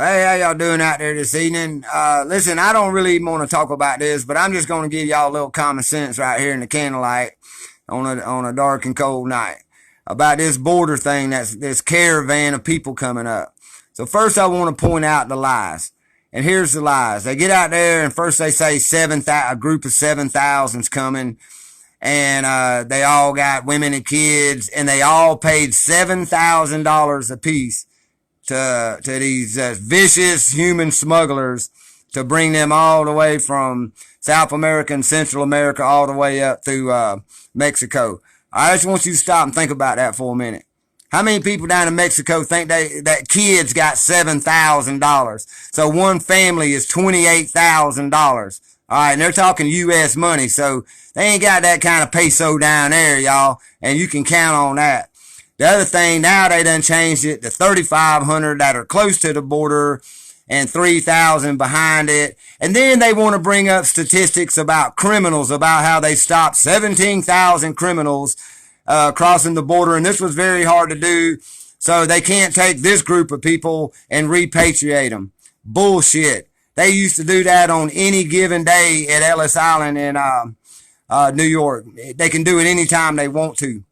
Hey, how y'all doing out there this evening? Listen, I don't really want to talk about this, but I'm just going to give y'all a little common sense right here in the candlelight on a dark and cold night about this border thing. That's this caravan of people coming up. So first, I want to point out the lies, and here's the lies. They get out there and first they say a group of 7,000's coming, and they all got women and kids, and they all paid $7,000 apiece to these vicious human smugglers to bring them all the way from South America and Central America all the way up through Mexico. I just want you to stop and think about that for a minute. How many people down in Mexico think that kids got $7,000? So one family is $28,000. All right, and they're talking U.S. money, so they ain't got that kind of peso down there, y'all, and you can count on that. The other thing, now they done changed it to 3,500 that are close to the border and 3,000 behind it. And then they want to bring up statistics about criminals, about how they stopped 17,000 criminals crossing the border. And this was very hard to do. So they can't take this group of people and repatriate them. Bullshit. They used to do that on any given day at Ellis Island in New York. They can do it anytime they want to.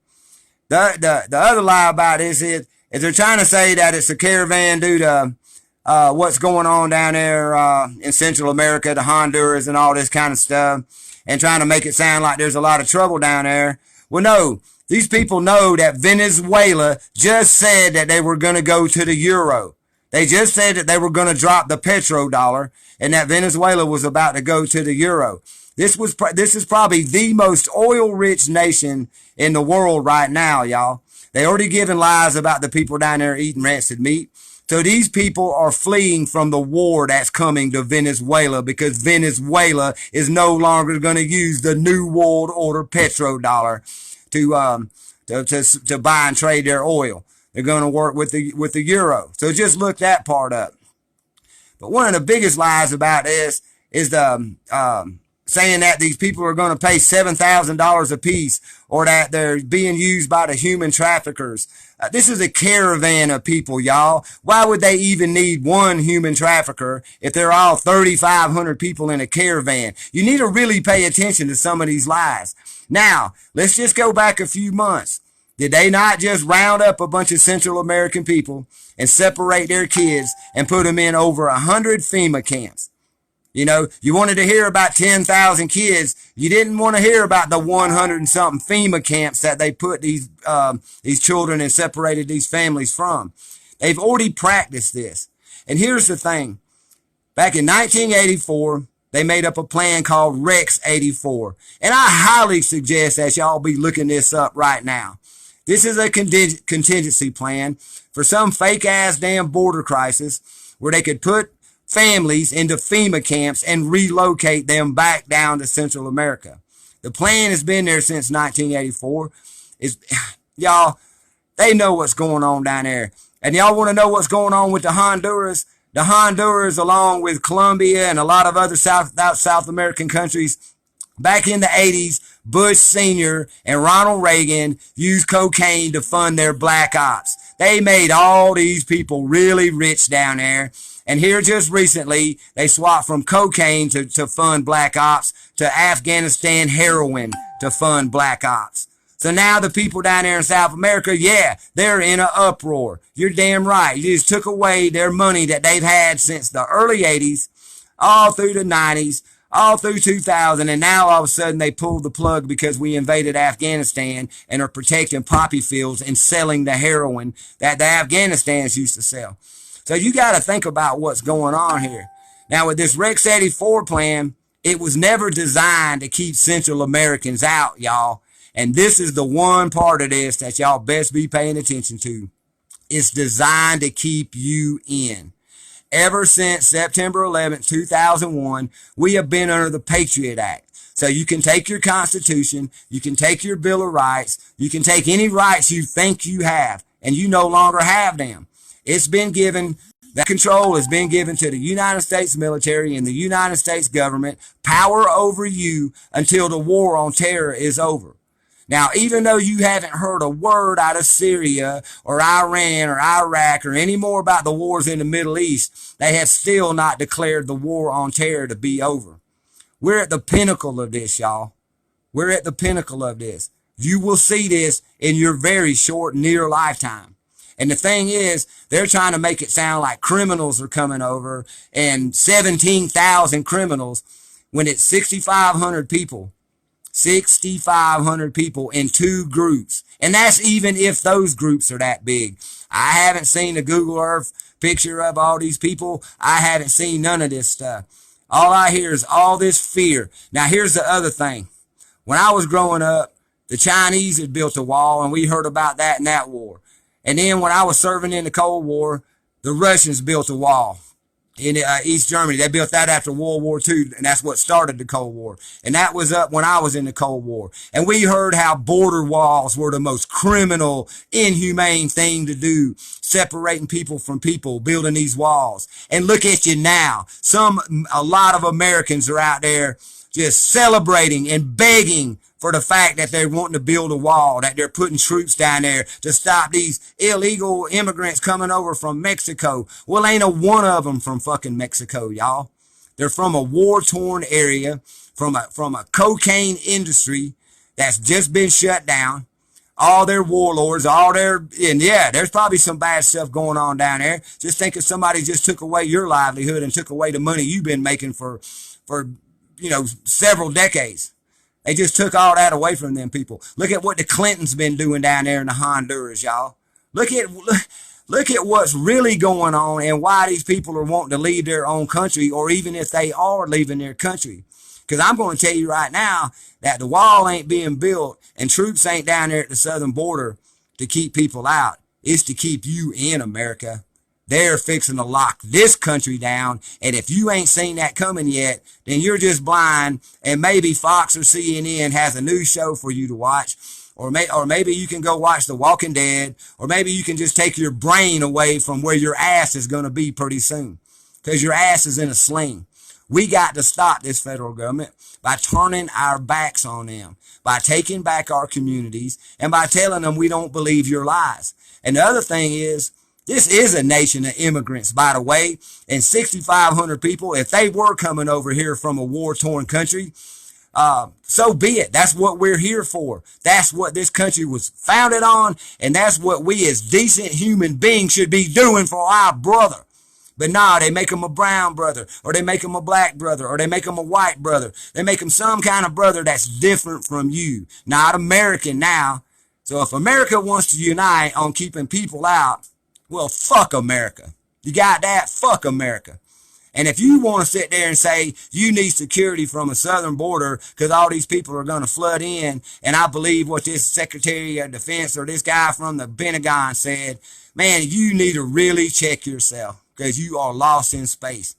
The other lie about this is they're trying to say that it's a caravan due to what's going on down there in Central America, the Honduras and all this kind of stuff, and trying to make it sound like there's a lot of trouble down there. Well, no, these people know that Venezuela just said that they were going to go to the euro. They just said that they were going to drop the petrodollar and that Venezuela was about to go to the euro. This is probably the most oil-rich nation in the world right now, y'all. They already given lies about the people down there eating rancid meat. So these people are fleeing from the war that's coming to Venezuela because Venezuela is no longer going to use the New World Order petrodollar to buy and trade their oil. They're going to work with the euro. So just look that part up. But one of the biggest lies about this is saying that these people are going to pay $7,000 a piece or that they're being used by the human traffickers. This is a caravan of people, y'all. Why would they even need one human trafficker if they're all 3,500 people in a caravan? You need to really pay attention to some of these lies. Now, let's just go back a few months. Did they not just round up a bunch of Central American people and separate their kids and put them in over 100 FEMA camps? You know, you wanted to hear about 10,000 kids. You didn't want to hear about the 100 and something FEMA camps that they put these children and separated these families from. They've already practiced this. And here's the thing. Back in 1984, they made up a plan called Rex 84. And I highly suggest that y'all be looking this up right now. This is a contingency plan for some fake ass damn border crisis where they could put families into FEMA camps and relocate them back down to Central America. The plan has been there since 1984. Y'all, they know what's going on down there. And y'all want to know what's going on with the Honduras? The Honduras, along with Colombia and a lot of other South American countries, back in the 80s, Bush Sr. and Ronald Reagan used cocaine to fund their black ops. They made all these people really rich down there. And here just recently, they swapped from cocaine to fund black ops to Afghanistan heroin to fund black ops. So now the people down there in South America, yeah, they're in an uproar. You're damn right. You just took away their money that they've had since the early 80s, all through the 90s, all through 2000, and now all of a sudden they pulled the plug because we invaded Afghanistan and are protecting poppy fields and selling the heroin that the Afghanistans used to sell. So you got to think about what's going on here. Now with this Rex 84 plan, it was never designed to keep Central Americans out, y'all. And this is the one part of this that y'all best be paying attention to. It's designed to keep you in. Ever since September 11th, 2001, we have been under the Patriot Act. So you can take your Constitution, you can take your Bill of Rights, you can take any rights you think you have, and you no longer have them. It's been given, that control has been given to the United States military and the United States government, power over you until the war on terror is over. Now, even though you haven't heard a word out of Syria or Iran or Iraq or any more about the wars in the Middle East, they have still not declared the war on terror to be over. We're at the pinnacle of this, y'all. We're at the pinnacle of this. You will see this in your very short, near lifetime. And the thing is, they're trying to make it sound like criminals are coming over and 17,000 criminals when it's 6,500 people. 6,500 people in 2 groups. And that's even if those groups are that big. I haven't seen a Google Earth picture of all these people. I haven't seen none of this stuff. All I hear is all this fear. Now, here's the other thing. When I was growing up, the Chinese had built a wall, and we heard about that in that war. And then when I was serving in the Cold War, the Russians built a wall in East Germany. They built that after World War II, and that's what started the Cold War. And that was up when I was in the Cold War. And we heard how border walls were the most criminal, inhumane thing to do, separating people from people, building these walls. And look at you now. A lot of Americans are out there just celebrating and begging for the fact that they're wanting to build a wall, that they're putting troops down there to stop these illegal immigrants coming over from Mexico. Well, ain't a one of them from fucking Mexico, y'all. They're from a war-torn area, from a cocaine industry that's just been shut down. All their warlords, and yeah, there's probably some bad stuff going on down there. Just think if somebody just took away your livelihood and took away the money you've been making for several decades. They just took all that away from them people. Look at what the Clintons been doing down there in the Honduras, y'all. Look at what's really going on and why these people are wanting to leave their own country, or even if they are leaving their country. Because I'm going to tell you right now that the wall ain't being built and troops ain't down there at the southern border to keep people out. It's to keep you in, America. They're fixing to lock this country down, and if you ain't seen that coming yet, then you're just blind, and maybe Fox or CNN has a new show for you to watch, or maybe you can go watch The Walking Dead, or maybe you can just take your brain away from where your ass is going to be pretty soon, because your ass is in a sling. We got to stop this federal government by turning our backs on them, by taking back our communities, and by telling them we don't believe your lies. And the other thing is, this is a nation of immigrants, by the way, and 6,500 people, if they were coming over here from a war-torn country, so be it. That's what we're here for. That's what this country was founded on, and that's what we as decent human beings should be doing for our brother. But nah, they make him a brown brother, or they make him a black brother, or they make him a white brother. They make him some kind of brother that's different from you, not American now. So if America wants to unite on keeping people out, well, fuck America. You got that? Fuck America. And if you want to sit there and say you need security from a southern border because all these people are going to flood in, and I believe what this Secretary of Defense or this guy from the Pentagon said, man, you need to really check yourself because you are lost in space.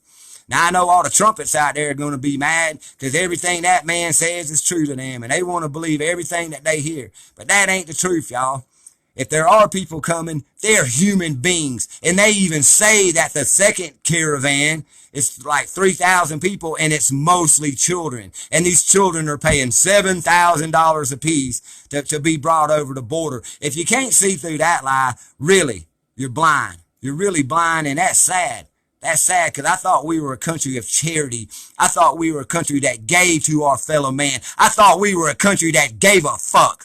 Now, I know all the trumpets out there are going to be mad because everything that man says is true to them, and they want to believe everything that they hear. But that ain't the truth, y'all. If there are people coming, they're human beings. And they even say that the second caravan is like 3,000 people, and it's mostly children. And these children are paying $7,000 a piece to be brought over the border. If you can't see through that lie, really, you're blind. You're really blind, and that's sad. That's sad because I thought we were a country of charity. I thought we were a country that gave to our fellow man. I thought we were a country that gave a fuck.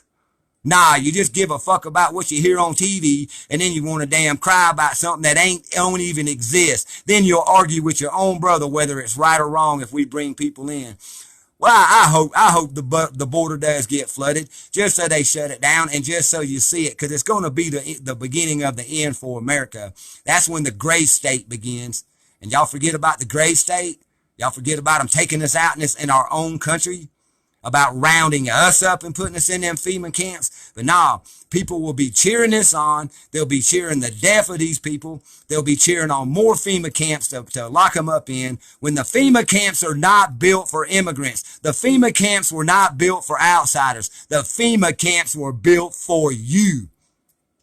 Nah, you just give a fuck about what you hear on TV, and then you want to damn cry about something that don't even exist. Then you'll argue with your own brother whether it's right or wrong if we bring people in. Well, I hope the border does get flooded, just so they shut it down and just so you see it, because it's going to be the beginning of the end for America. That's when the gray state begins. And y'all forget about the gray state. Y'all forget about them taking us out in our own country, about rounding us up and putting us in them FEMA camps. But nah, people will be cheering this on. They'll be cheering the death of these people. They'll be cheering on more FEMA camps to lock them up in, when the FEMA camps are not built for immigrants. The FEMA camps were not built for outsiders. The FEMA camps were built for you.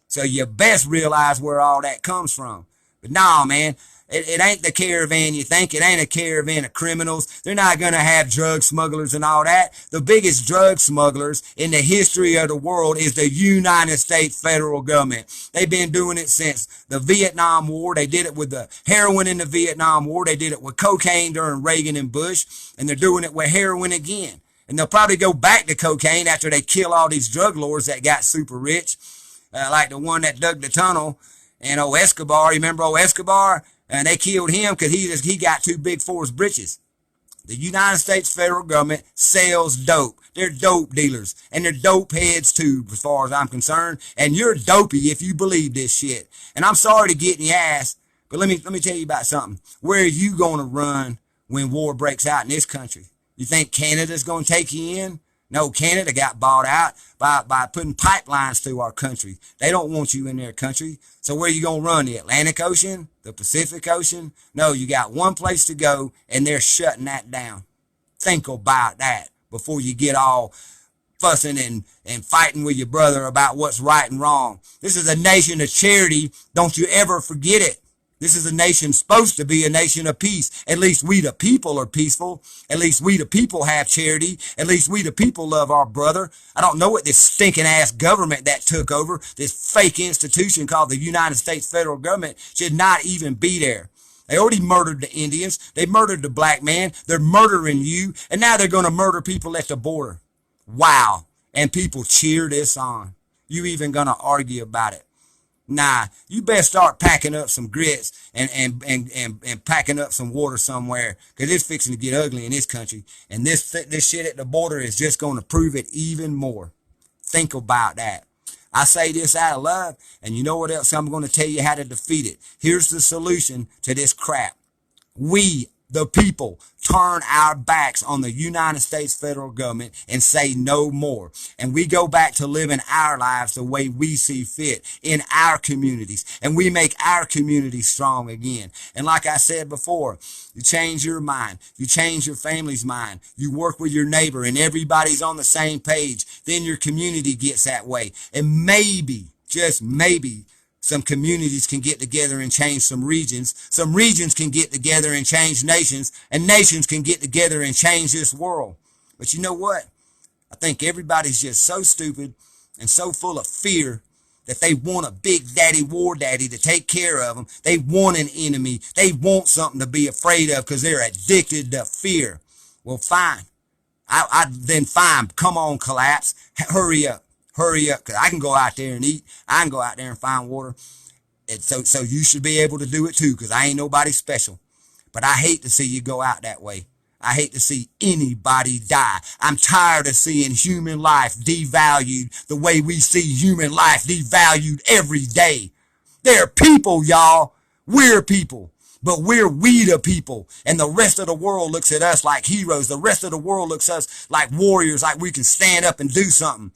So you best realize where all that comes from. But nah, man, it ain't the caravan you think. It ain't a caravan of criminals. They're not going to have drug smugglers and all that. The biggest drug smugglers in the history of the world is the United States federal government. They've been doing it since the Vietnam War. They did it with the heroin in the Vietnam War. They did it with cocaine during Reagan and Bush. And they're doing it with heroin again. And they'll probably go back to cocaine after they kill all these drug lords that got super rich. Like the one that dug the tunnel. And old Escobar, you remember old Escobar? And they killed him because he got too big for his britches. The United States federal government sells dope. They're dope dealers. And they're dope heads too, as far as I'm concerned. And you're dopey if you believe this shit. And I'm sorry to get in your ass, but let me tell you about something. Where are you going to run when war breaks out in this country? You think Canada's going to take you in? No, Canada got bought out by putting pipelines through our country. They don't want you in their country. So where you going to run? The Atlantic Ocean? The Pacific Ocean? No, you got one place to go, and they're shutting that down. Think about that before you get all fussing and fighting with your brother about what's right and wrong. This is a nation of charity. Don't you ever forget it. This is a nation supposed to be a nation of peace. At least we the people are peaceful. At least we the people have charity. At least we the people love our brother. I don't know what this stinking ass government that took over, this fake institution called the United States federal government, should not even be there. They already murdered the Indians. They murdered the black man. They're murdering you. And now they're going to murder people at the border. Wow. And people cheer this on. You even going to argue about it? Nah, you better start packing up some grits and packing up some water somewhere, because it's fixing to get ugly in this country. And this shit at the border is just going to prove it even more. Think about that. I say this out of love, and you know what else I'm going to tell you how to defeat it. Here's the solution to this crap. We, the people, turn our backs on the United States federal government and say no more. And we go back to living our lives the way we see fit in our communities. And we make our communities strong again. And like I said before, you change your mind. You change your family's mind. You work with your neighbor and everybody's on the same page. Then your community gets that way. And maybe, just maybe, some communities can get together and change some regions. Some regions can get together and change nations. And nations can get together and change this world. But you know what? I think everybody's just so stupid and so full of fear that they want a big daddy war daddy to take care of them. They want an enemy. They want something to be afraid of because they're addicted to fear. Well, fine. Then fine. Come on, collapse. Hurry up. Hurry up, because I can go out there and eat. I can go out there and find water. And so you should be able to do it too, because I ain't nobody special. But I hate to see you go out that way. I hate to see anybody die. I'm tired of seeing human life devalued the way we see human life devalued every day. They're people, y'all. We're people. But we're we the people. And the rest of the world looks at us like heroes. The rest of the world looks at us like warriors, like we can stand up and do something.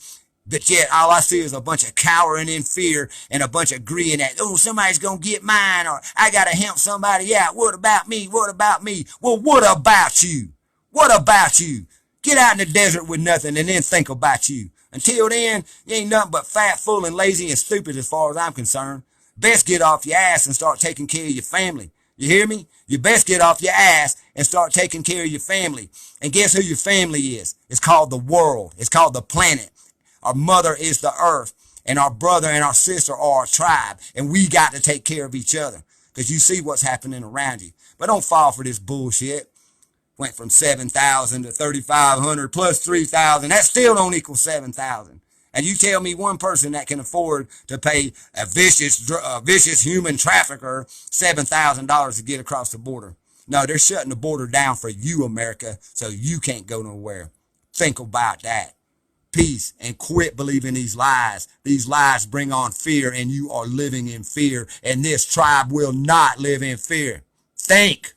But yet, all I see is a bunch of cowering in fear and a bunch of agreeing that, oh, somebody's going to get mine, or I got to help somebody out. What about me? What about me? Well, what about you? What about you? Get out in the desert with nothing and then think about you. Until then, you ain't nothing but fat, full, and lazy and stupid as far as I'm concerned. Best get off your ass and start taking care of your family. You hear me? You best get off your ass and start taking care of your family. And guess who your family is? It's called the world. It's called the planet. Our mother is the earth, and our brother and our sister are our tribe, and we got to take care of each other, because you see what's happening around you. But don't fall for this bullshit. Went from 7,000 to 3,500 plus 3,000. That still don't equal 7,000. And you tell me one person that can afford to pay a vicious human trafficker $7,000 to get across the border. No, they're shutting the border down for you, America, so you can't go nowhere. Think about that. Peace, and quit believing these lies. These lies bring on fear, and you are living in fear, and this tribe will not live in fear. Think.